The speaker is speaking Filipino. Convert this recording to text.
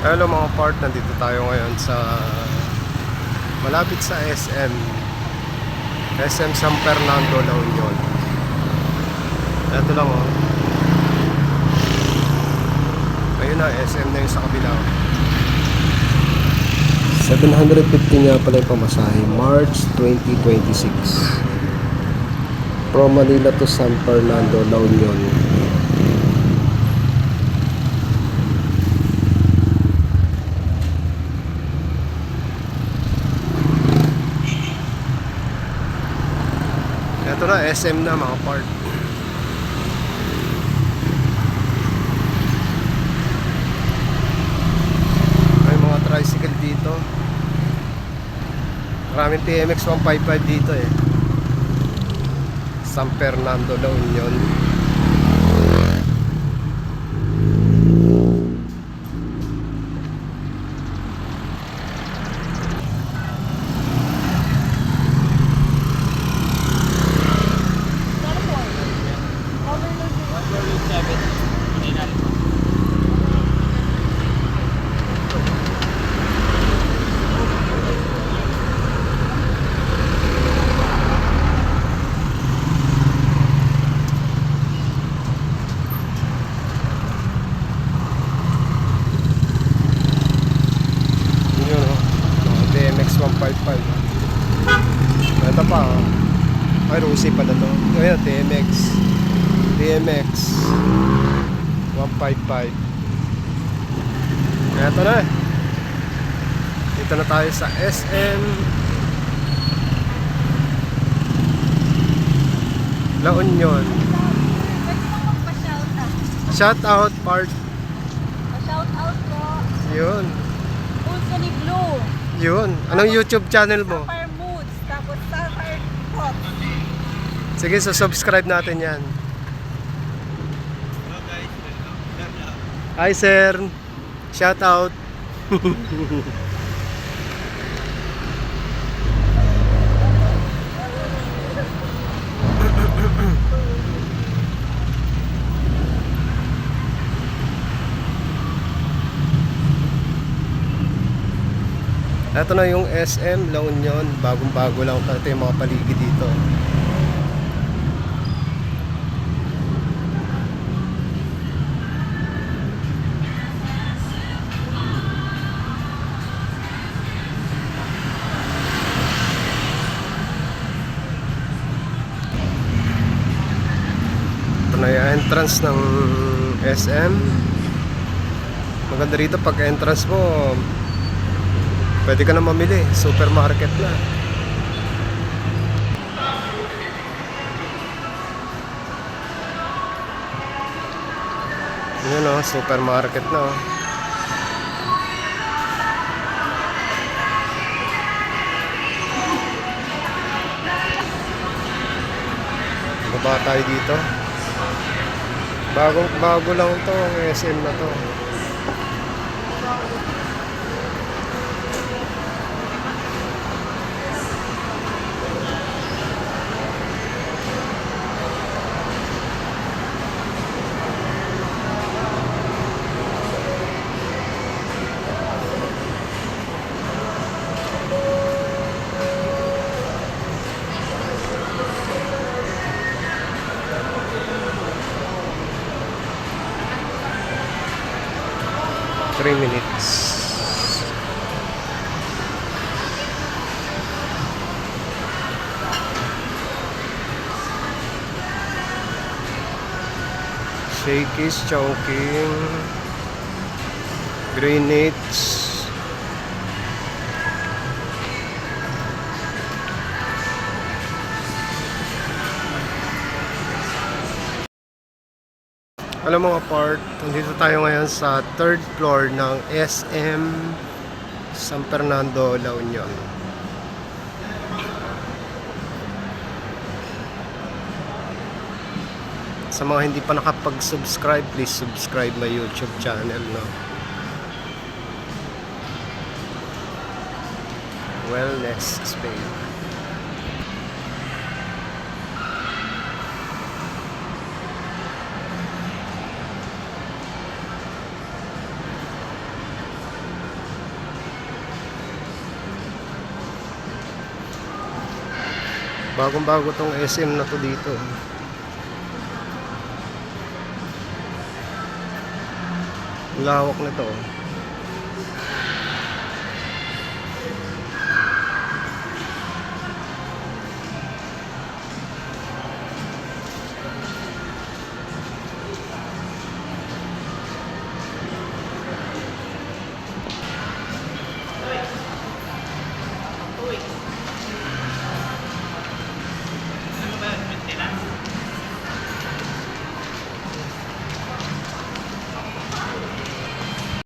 Hello mga part, nandito tayo ngayon sa malapit sa SM San Fernando, La Union. Ito lang oh. Ayun na, SM na yung sa kabila. 750 nga pala yung pamasahe, March 2026. From Manila to San Fernando, La Union. Ito na, SM na mga part. May mga tricycle dito. Maraming TMX 155 dito eh. San Fernando, La Union. Yun o, TMX 155. Ito pa o. Ay, Rusi pala to. Ayan, TMX 155. Ito na. Dito na tayo sa SM La Union. Shout out part. Shout out po. Yun. Pulso ni Blue. Yun. Anong YouTube channel mo? Sapphire Moods. Tapos Sapphire Pot. Sige, so subscribe natin yan. Hi sir. Shout out. Ito na yung SM La Union. Bagong-bago lang ito yung mga paligid dito. Ito na yung entrance ng SM. Maganda rito pag entrance mo, pwede ka na mamili. Supermarket na. Yun o, supermarket na o. Baba tayo dito. Bago lang to ang SM na to. Three minutes. Shakey's, Chowking, Greenwich. Alam mo mga part, nandito tayo ngayon sa third floor ng SM San Fernando, La Union. Sa mga hindi pa nakapag-subscribe, please subscribe my YouTube channel, no? Wellness Spain. Bagong-bago tong SM na to dito. Ang lawak nito.